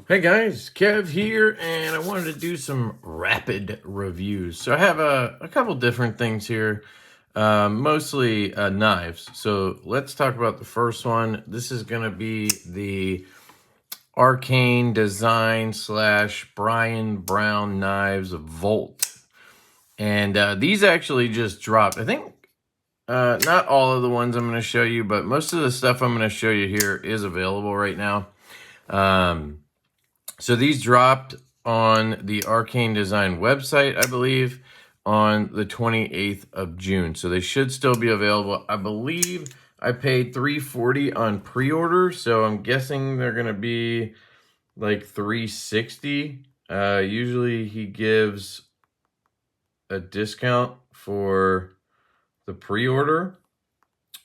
Hey guys, Kev here, and I wanted to do some rapid reviews. So I have a couple different things here, mostly knives. So let's talk about the first one. This is going to be the Arcane Design / Brian Brown Knives Volt. And these actually just dropped. I think not all of the ones I'm going to show you, but most of the stuff I'm going to show you here is available right now. So these dropped on the Arcane Design website, I believe, on the 28th of June. So they should still be available. I believe I paid $340 on pre-order, so I'm guessing they're going to be like $360. Usually he gives a discount for the pre-order.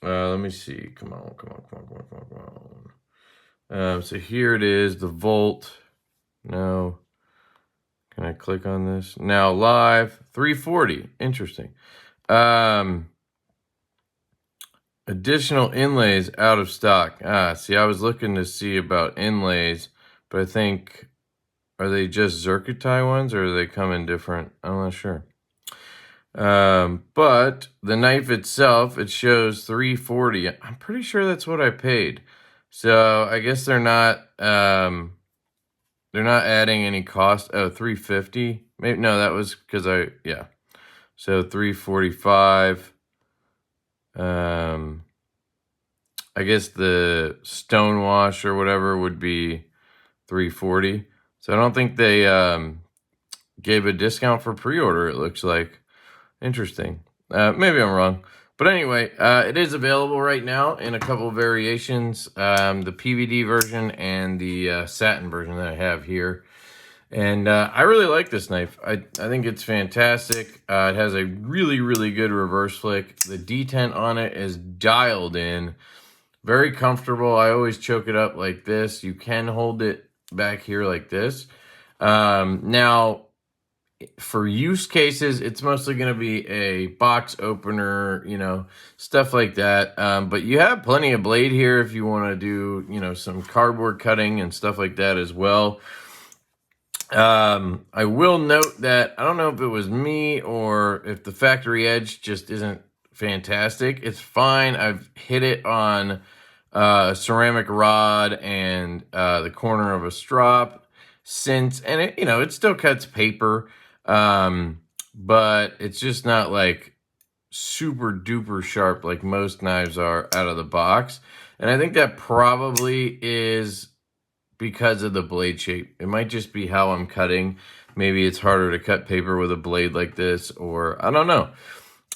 Let me see. Come on. So here it is, the Volt. No. Can I click on this? Now live, $340. Interesting. Additional inlays out of stock. See, I was looking to see about inlays, but I think, are they just Zircuti ones or do they come in different? I'm not sure. But the knife itself, it shows $340. I'm pretty sure that's what I paid. So I guess they're not adding any cost. Oh, $350. Maybe no, that was because So $345. I guess the stone wash or whatever would be $340. So I don't think they gave a discount for pre-order, it looks like. Interesting. Maybe I'm wrong. But anyway, it is available right now in a couple of variations. The PVD version and the satin version that I have here. And I really like this knife. I think it's fantastic. It has a really, really good reverse flick. The detent on it is dialed in. Very comfortable. I always choke it up like this. You can hold it back here like this. Now, for use cases, it's mostly going to be a box opener, stuff like that. But you have plenty of blade here if you want to do, some cardboard cutting and stuff like that as well. I will note that I don't know if it was me or if the factory edge just isn't fantastic. It's fine. I've hit it on a ceramic rod and the corner of a strop since, and it still cuts paper. But it's just not like super duper sharp like most knives are out of the box. And I think that probably is because of the blade shape. It might just be how I'm cutting. Maybe it's harder to cut paper with a blade like this, or I don't know.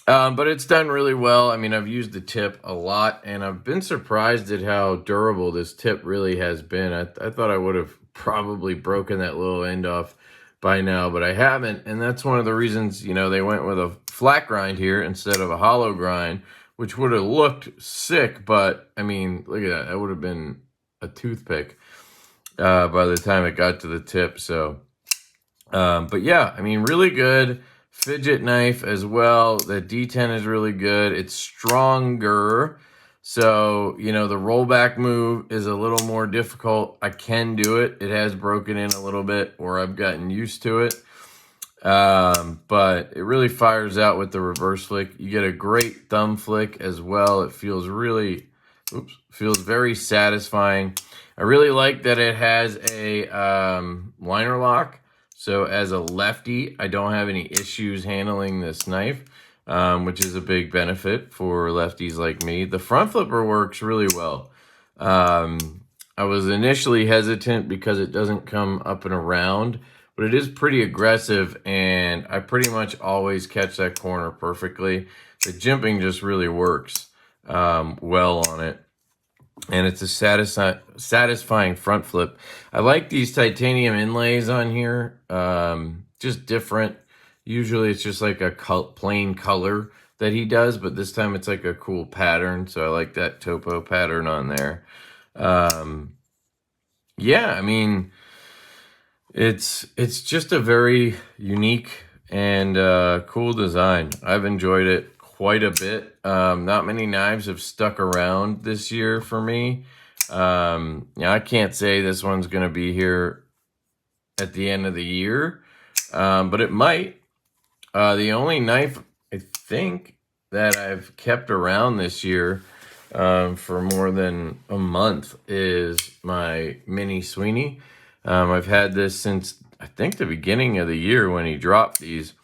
But it's done really well. I mean, I've used the tip a lot, and I've been surprised at how durable this tip really has been. I thought I would have probably broken that little end off by now, but I haven't, and that's one of the reasons, they went with a flat grind here instead of a hollow grind, which would have looked sick, but, I mean, look at that. That would have been a toothpick by the time it got to the tip, so, but yeah, I mean, really good fidget knife as well. The detent is really good. It's stronger. So, the rollback move is a little more difficult. I can do it. It has broken in a little bit, or I've gotten used to it. But it really fires out with the reverse flick. You get a great thumb flick as well. It feels feels very satisfying. I really like that it has a liner lock. So as a lefty, I don't have any issues handling this knife, which is a big benefit for lefties like me. The front flipper works really well. I was initially hesitant because it doesn't come up and around, but it is pretty aggressive, and I pretty much always catch that corner perfectly. The jimping just really works well on it. And it's a satisfying front flip. I like these titanium inlays on here. Just different. Usually it's just like a plain color that he does, but this time it's like a cool pattern. So I like that topo pattern on there. Yeah, I mean, it's just a very unique and cool design. I've enjoyed it quite a bit. Not many knives have stuck around this year for me. I can't say this one's going to be here at the end of the year, but it might. The only knife I think that I've kept around this year for more than a month is my mini Sweeney. I've had this since I think the beginning of the year when he dropped these,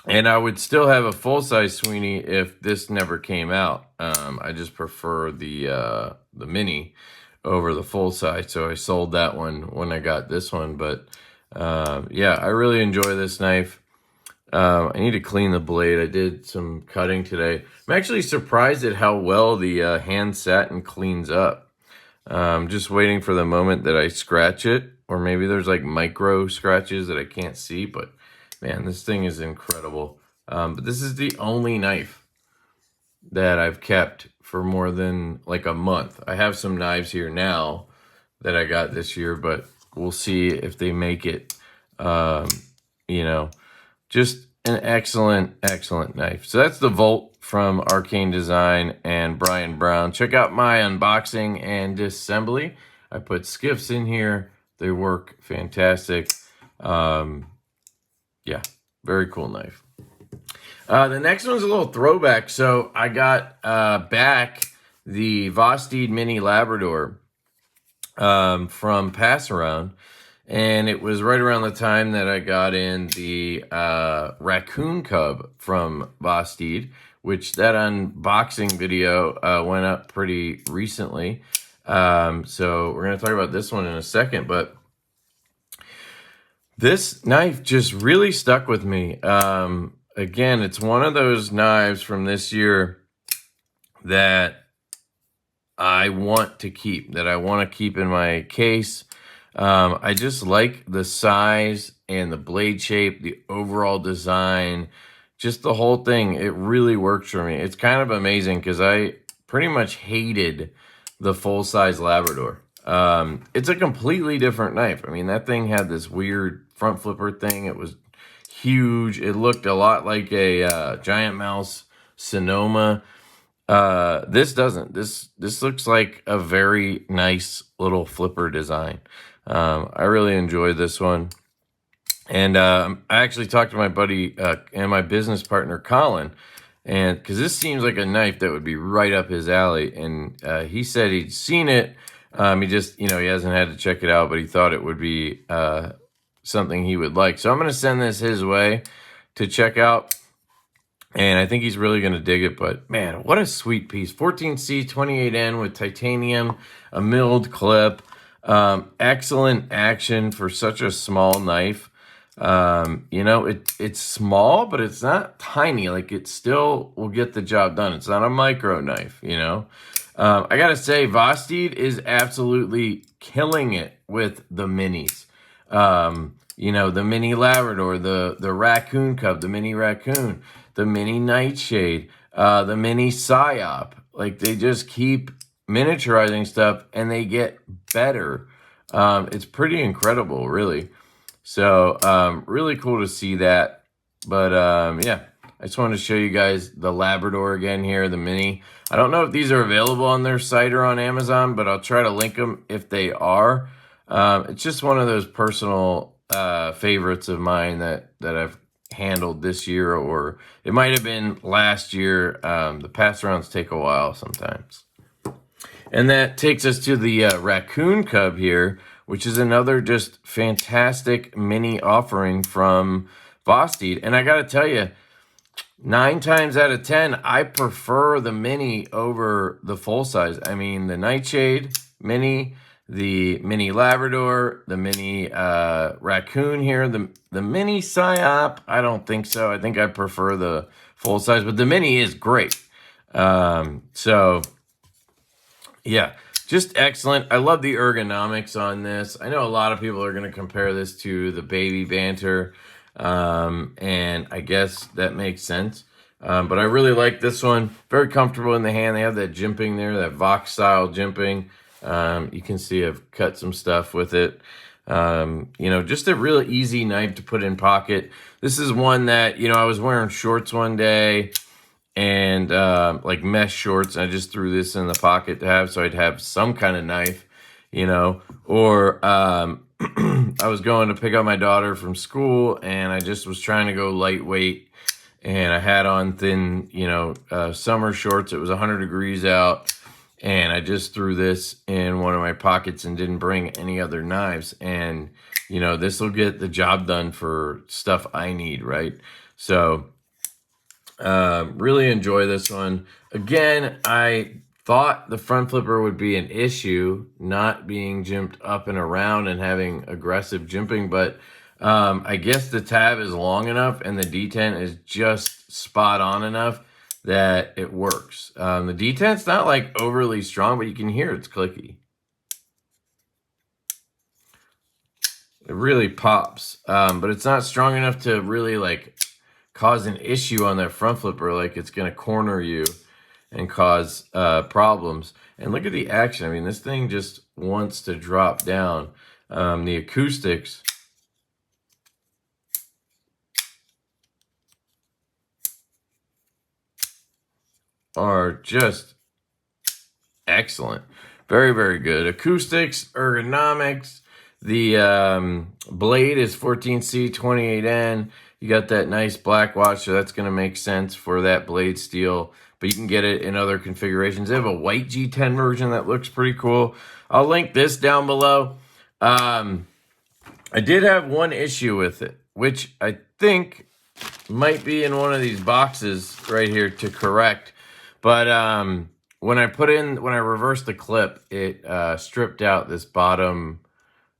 and I would still have a full-size Sweeney if this never came out. I just prefer the mini over the full size, so I sold that one when I got this one. But yeah, I really enjoy this knife. I need to clean the blade. I did some cutting today. I'm actually surprised at how well the hand satin cleans up. Just waiting for the moment that I scratch it, or maybe there's like micro scratches that I can't see, but man, this thing is incredible. But this is the only knife that I've kept for more than like a month. I have some knives here now that I got this year, but we'll see if they make it. You know, just an excellent, excellent knife. So that's the Volt from Arcane Design and Brian Brown. Check out my unboxing and disassembly. I put skiffs in here. They work fantastic. Yeah, very cool knife. The next one's a little throwback. So I got back the Vased Mini Labrador from Pass Around. And it was right around the time that I got in the Raccoon Cub from Vased, which that unboxing video went up pretty recently. So we're going to talk about this one in a second. But this knife just really stuck with me. Again, it's one of those knives from this year that I want to keep, in my case. I just like the size and the blade shape, the overall design, just the whole thing. It really works for me. It's kind of amazing because I pretty much hated the full-size Labrador. It's a completely different knife. I mean, that thing had this weird front flipper thing. It was huge. It looked a lot like a Giant Mouse Sonoma. This doesn't. This looks like a very nice little flipper design. I really enjoyed this one. And I actually talked to my buddy and my business partner, Colin, and because this seems like a knife that would be right up his alley. And he said he'd seen it. He just, he hasn't had to check it out, but he thought it would be something he would like. So I'm going to send this his way to check out. And I think he's really going to dig it. But man, what a sweet piece. 14C 28N with titanium, a milled clip. Excellent action for such a small knife. It's small, but it's not tiny. Like, it still will get the job done. It's not a micro knife, I gotta say, Vased is absolutely killing it with the minis. The mini Labrador, the Raccoon Cub, the mini Raccoon, the mini Nightshade, the mini Psyop. Like, they just keep miniaturizing stuff and they get better. It's pretty incredible, really. So really cool to see that. But yeah, I just wanted to show you guys the Labrador again here, the mini. I don't know if these are available on their site or on Amazon, but I'll try to link them if they are. It's just one of those personal favorites of mine that I've handled this year, or it might have been last year. The pass arounds take a while sometimes. And that takes us to the Raccoon Cub here, which is another just fantastic mini offering from Vased. And I got to tell you, 9 times out of 10, I prefer the mini over the full size. I mean, the Nightshade mini, the mini Labrador, the mini Raccoon here, the mini Psyop, I don't think so. I think I prefer the full size, but the mini is great. So yeah, just excellent. I love the ergonomics on this. I know a lot of people are going to compare this to the Baby Banter, and I guess that makes sense. But I really like this one. Very comfortable in the hand. They have that jimping there, that Vox style jimping. You can see I've cut some stuff with it. Just a really easy knife to put in pocket. This is one that, I was wearing shorts one day, and like mesh shorts, and I just threw this in the pocket to have, so I'd have some kind of knife, or I was going to pick up my daughter from school, and I just was trying to go lightweight, and I had on thin, summer shorts. It was 100 degrees out, and I just threw this in one of my pockets and didn't bring any other knives. And, this will get the job done for stuff I need, right? So, really enjoy this one. Again, I thought the front flipper would be an issue, not being jimped up and around and having aggressive jimping, but I guess the tab is long enough and the detent is just spot on enough that it works. The detent's not like overly strong, but you can hear it's clicky. It really pops, but it's not strong enough to really like cause an issue on that front flipper, like it's going to corner you and cause problems. And look at the action. I mean, this thing just wants to drop down. The acoustics are just excellent. Very, very good. Acoustics, ergonomics. The blade is 14C 28N. You got that nice black watch, so that's going to make sense for that blade steel. But you can get it in other configurations. They have a white G10 version that looks pretty cool. I'll link this down below. I did have one issue with it, which I think might be in one of these boxes right here to correct. But when I reversed the clip, it stripped out this bottom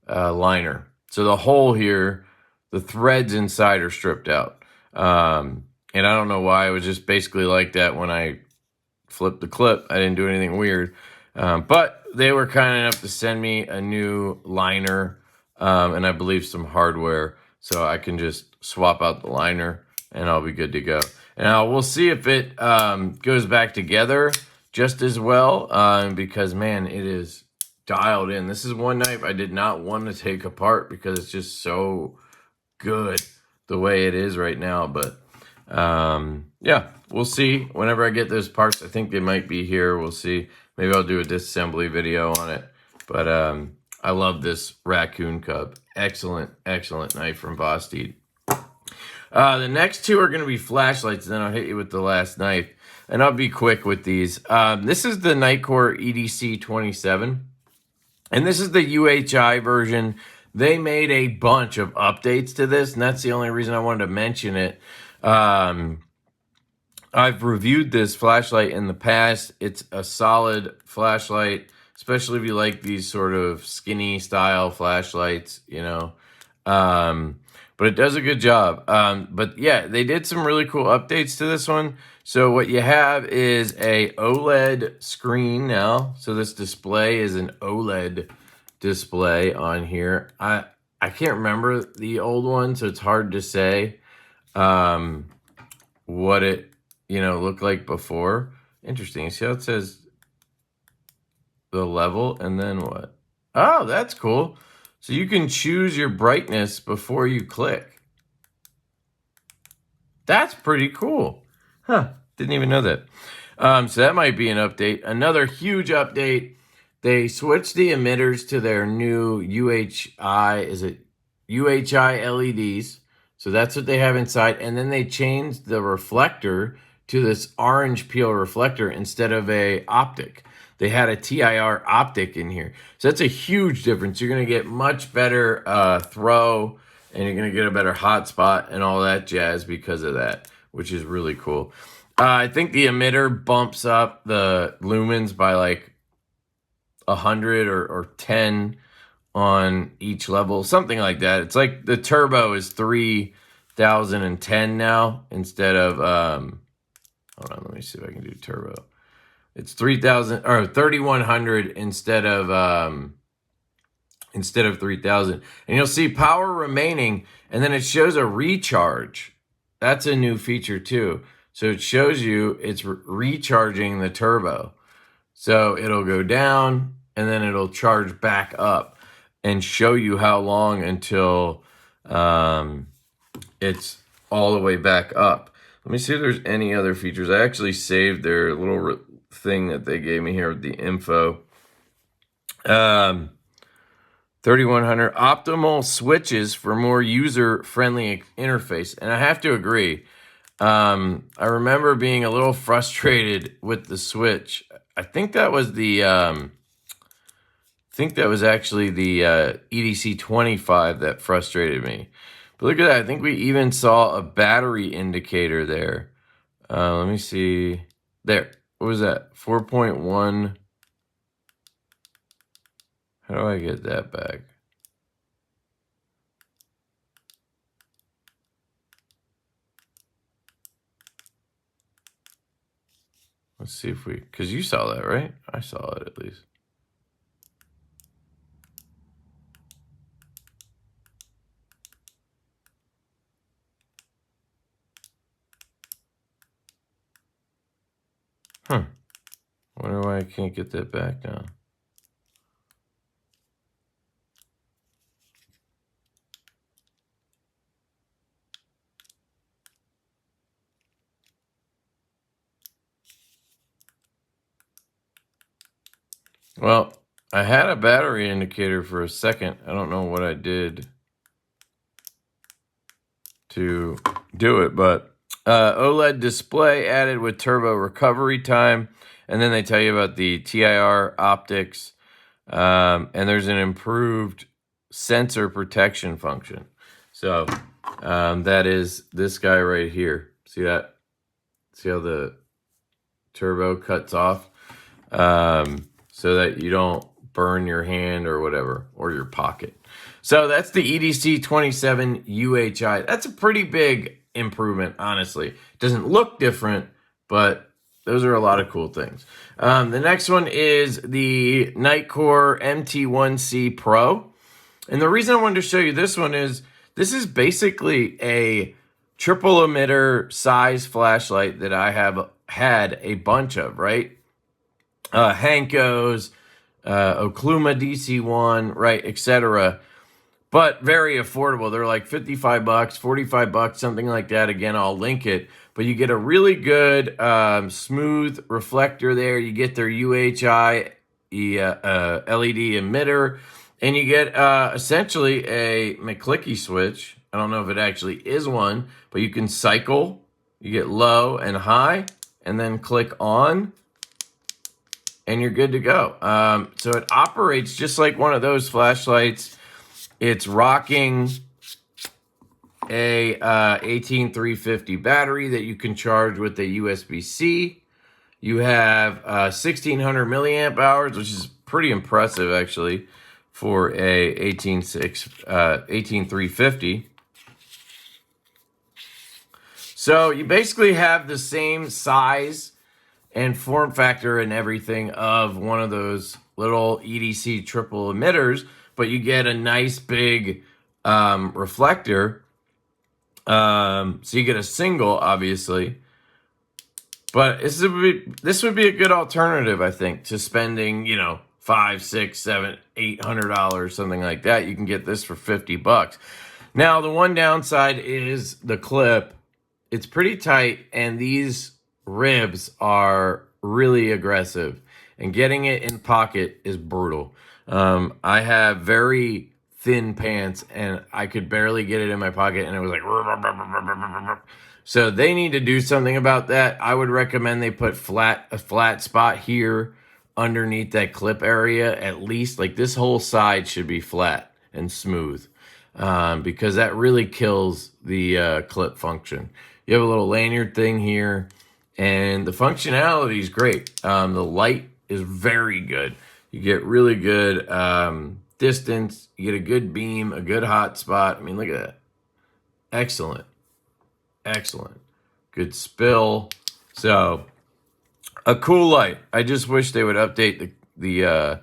liner. So the hole here, the threads inside are stripped out. And I don't know why. It was just basically like that when I flipped the clip. I didn't do anything weird. But they were kind enough to send me a new liner and I believe some hardware. So I can just swap out the liner and I'll be good to go. Now we'll see if it goes back together just as well because, man, it is dialed in. This is one knife I did not want to take apart because it's just so good the way it is right now. But yeah, we'll see whenever I get those parts. I think they might be here. We'll see. Maybe I'll do a disassembly video on it. But I love this raccoon cub. Excellent, excellent knife from Vased. The next two are going to be flashlights, and then I'll hit you with the last knife. And I'll be quick with these. This is the Nitecore EDC 27. And this is the UHI version. They made a bunch of updates to this, and that's the only reason I wanted to mention it. I've reviewed this flashlight in the past. It's a solid flashlight, especially if you like these sort of skinny style flashlights, but it does a good job. But yeah, they did some really cool updates to this one. So what you have is a OLED screen now. So this display is an OLED display on here. I can't remember the old one, so it's hard to say what it looked like before. Interesting. See how it says the level and then what? Oh, that's cool. So you can choose your brightness before you click. That's pretty cool. Huh, didn't even know that. So that might be an update. Another huge update. They switched the emitters to their new UHI. Is it UHI LEDs? So that's what they have inside. And then they changed the reflector to this orange peel reflector instead of a optic. They had a TIR optic in here. So that's a huge difference. You're going to get much better throw, and you're going to get a better hotspot and all that jazz because of that, which is really cool. I think the emitter bumps up the lumens by like 100 or 10 on each level, something like that. It's like the turbo is 3010 now instead of, hold on, let me see if I can do turbo. It's 3000 or 3100 instead of 3000. And you'll see power remaining, and then it shows a recharge. That's a new feature too. So it shows you it's recharging the turbo. So it'll go down and then it'll charge back up and show you how long until it's all the way back up. Let me see if there's any other features. I actually saved their little thing that they gave me here with the info. 3100 optimal switches for more user-friendly interface. And I have to agree. I remember being a little frustrated with the switch. I think that was the actually the EDC 25 that frustrated me. But look at that. I think we even saw a battery indicator there. Let me see. There. What was that? 4.1. How do I get that back? Let's see if we, because you saw that, right? I saw it at least. Wonder why I can't get that back now. Well, I had a battery indicator for a second. I don't know what I did to do it, but OLED display added with turbo recovery time. And then they tell you about the TIR optics. And there's an improved sensor protection function. So that is this guy right here. See that? See how the turbo cuts off? So that you don't burn your hand or whatever, or your pocket. So that's the EDC 27 UHI. That's a pretty big improvement, honestly. It doesn't look different, but those are a lot of cool things. The next one is the Nitecore MT1C Pro. And the reason I wanted to show you this one is this is basically a triple emitter size flashlight that I have had a bunch of, right? Hanko's, Okluma DC1, right, etc. But very affordable. They're like 55 bucks, 45 bucks, something like that. Again, I'll link it. But you get a really good smooth reflector there. You get their UHI LED emitter. And you get essentially a McClicky switch. I don't know if it actually is one, but you can cycle. You get low and high, and then click on, and you're good to go. So it operates just like one of those flashlights. It's rocking a 18350 battery that you can charge with a USB-C. You have 1600 milliamp hours, which is pretty impressive actually for a 18350. So you basically have the same size and form factor and everything of one of those little EDC triple emitters, but you get a nice big reflector. So you get a single, obviously. But this would be a good alternative, I think, to spending, you know, $500, $600, $700, $800, something like that. You can get this for 50 bucks. Now, the one downside is the clip. It's pretty tight, and these ribs are really aggressive, and getting it in pocket is brutal. I have very thin pants, and I could barely get it in my pocket, and it was like, so they need to do something about that. I would recommend they put a flat spot here underneath that clip area, at least. Like, this whole side should be flat and smooth, because that really kills the clip function. You have a little lanyard thing here, and the functionality is great. The light is very good. You get really good distance. You get a good beam, a good hot spot. I mean, look at that. Excellent. Excellent. Good spill. So, a cool light. I just wish they would update the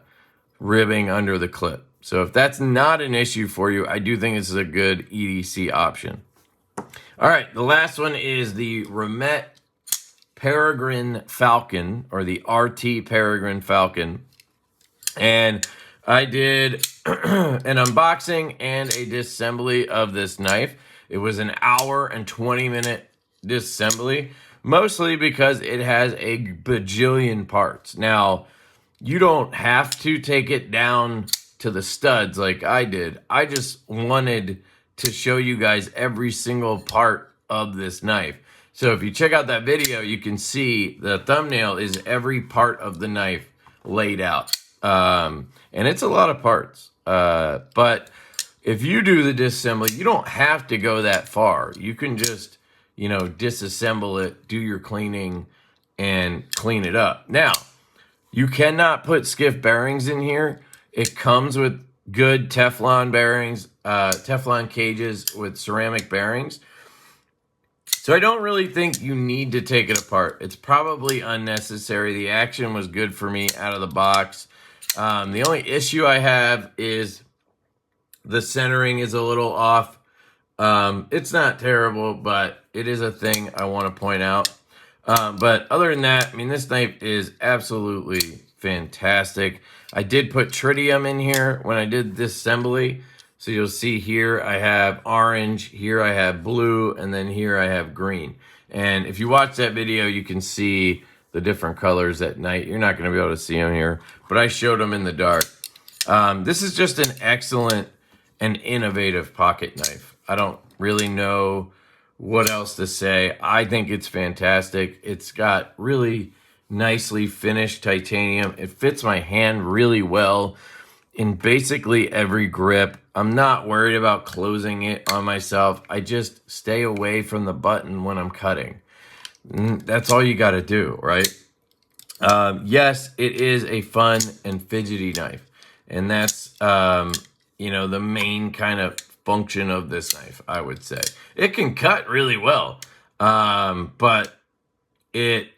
ribbing under the clip. So if that's not an issue for you, I do think this is a good EDC option. All right, the last one is the Remet Paragen Falcon, or the RT Paragen Falcon. And I did an unboxing and a disassembly of this knife. It was an hour and 20-minute disassembly, mostly because it has a bajillion parts. Now, you don't have to take it down to the studs like I did. I just wanted to show you guys every single part of this knife. So if you check out that video, you can see the thumbnail is every part of the knife laid out. And it's a lot of parts. But if you do the disassembly, you don't have to go that far. You can just, you know, disassemble it, do your cleaning, and clean it up. Now, you cannot put skiff bearings in here. It comes with good Teflon bearings, Teflon cages with ceramic bearings. So I don't really think you need to take it apart. It's probably unnecessary. The action was good for me out of the box. The only issue I have is the centering is a little off. It's not terrible, but it is a thing I want to point out. But other than that, I mean, this knife is absolutely fantastic. I did put tritium in here when I did this assembly. So you'll see here I have orange, here I have blue, and then here I have green. And if you watch that video, you can see the different colors at night. You're not going to be able to see them here, but I showed them in the dark. This is just an excellent and innovative pocket knife. I don't really know what else to say. I think it's fantastic. It's got really nicely finished titanium. It fits my hand really well in basically every grip. I'm not worried about closing it on myself. I just stay away from the button when I'm cutting. That's all you got to do, right? Yes, it is a fun and fidgety knife. And that's, you know, the main kind of function of this knife, I would say. It can cut really well, but it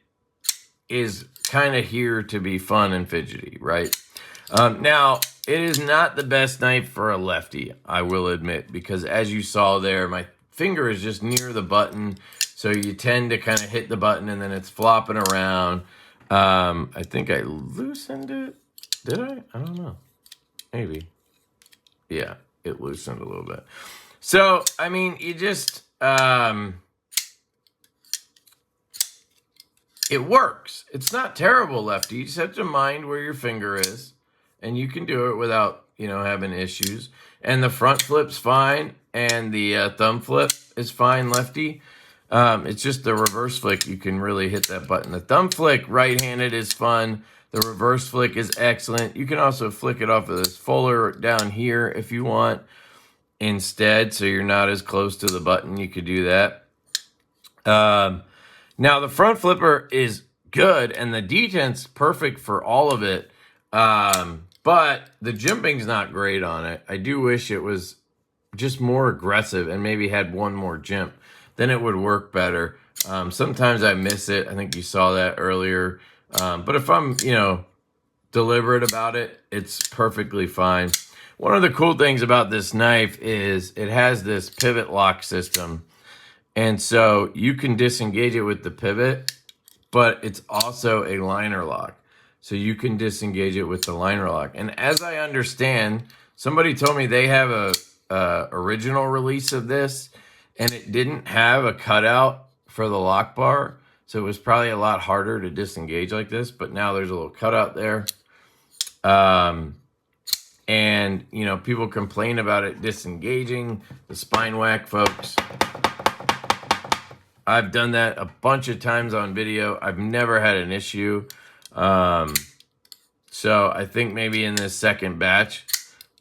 is kind of here to be fun and fidgety, right? Now, it is not the best knife for a lefty, I will admit, because as you saw there, my finger is just near the button, so you tend to kind of hit the button and then it's flopping around. I think I loosened it. Did I? I don't know. Maybe. Yeah, it loosened a little bit. So, I mean, you just... it works. It's not terrible, lefty. You just have to mind where your finger is. And you can do it without, you know, having issues. And the front flip's fine. And the thumb flip is fine, lefty. It's just the reverse flick. You can really hit that button. The thumb flick, right-handed, is fun. The reverse flick is excellent. You can also flick it off of this fuller down here if you want instead. So you're not as close to the button. You could do that. Now, the front flipper is good. And the detent's perfect for all of it. But the jimping's not great on it. I do wish it was just more aggressive and maybe had one more jimp. Then it would work better. Sometimes I miss it. I think you saw that earlier. But if I'm, you know, deliberate about it, it's perfectly fine. One of the cool things about this knife is it has this pivot lock system. And so you can disengage it with the pivot, but it's also a liner lock. So you can disengage it with the liner lock. And as I understand, somebody told me they have a original release of this, and it didn't have a cutout for the lock bar. So it was probably a lot harder to disengage like this, but now there's a little cutout there. And, you know, people complain about it disengaging. The spine whack, folks. I've done that a bunch of times on video. I've never had an issue. So I think maybe in this second batch,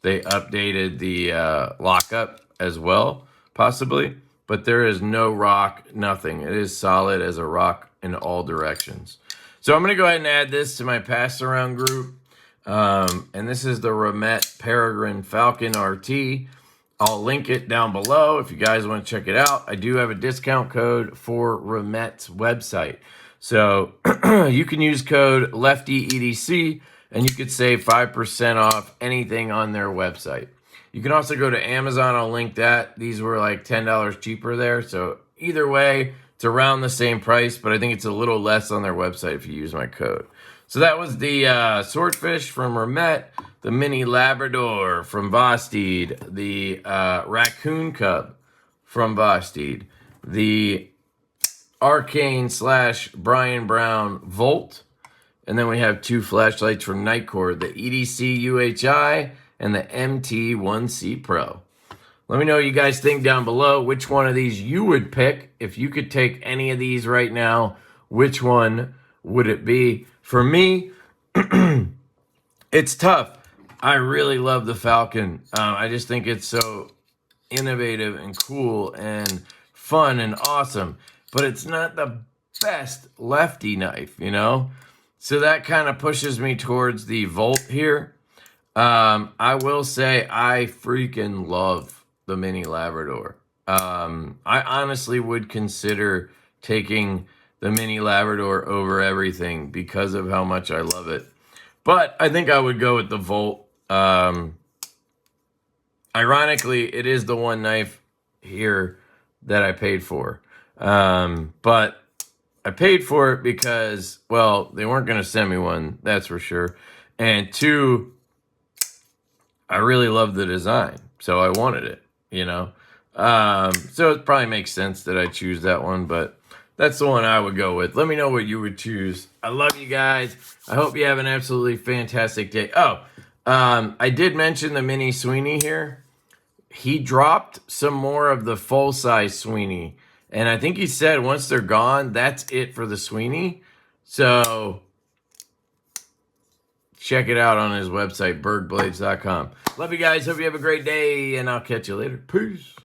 they updated the lockup as well, possibly. But there is no rock, nothing. It is solid as a rock in all directions. So I'm going to go ahead and add this to my pass-around group. And this is the Remet Paragen Falcon RT. I'll link it down below if you guys want to check it out. I do have a discount code for Remet's website. So you can use code LeftyEDC and you could save 5% off anything on their website. You can also go to Amazon. I'll link that. These were like $10 cheaper there. So either way, it's around the same price, but I think it's a little less on their website if you use my code. So that was the Swordfish from Remet, the Mini Labrador from Vased, the Raccoon Cub from Vased, the Arcane / Brian Brown Volt, and then we have two flashlights from Nitecore, the EDC UHI and the MT1C Pro. Let me know what you guys think down below, which one of these you would pick. If you could take any of these right now, which one would it be? For me, it's tough. I really love the Falcon. I just think it's so innovative and cool and fun and awesome. But it's not the best lefty knife, you know? So that kind of pushes me towards the Volt here. I will say I freaking love the Mini Labrador. I honestly would consider taking the Mini Labrador over everything because of how much I love it. But I think I would go with the Volt. Ironically, it is the one knife here that I paid for. But I paid for it because, well, they weren't going to send me one, that's for sure. And two, I really love the design, so I wanted it, you know. So it probably makes sense that I choose that one, but that's the one I would go with. Let me know what you would choose. I love you guys. I hope you have an absolutely fantastic day. Oh, I did mention the Mini Sweeney here. He dropped some more of the full-size Sweeney, and I think he said once they're gone, that's it for the Sweeney. So check it out on his website, bergblades.com. Love you guys. Hope you have a great day, and I'll catch you later. Peace.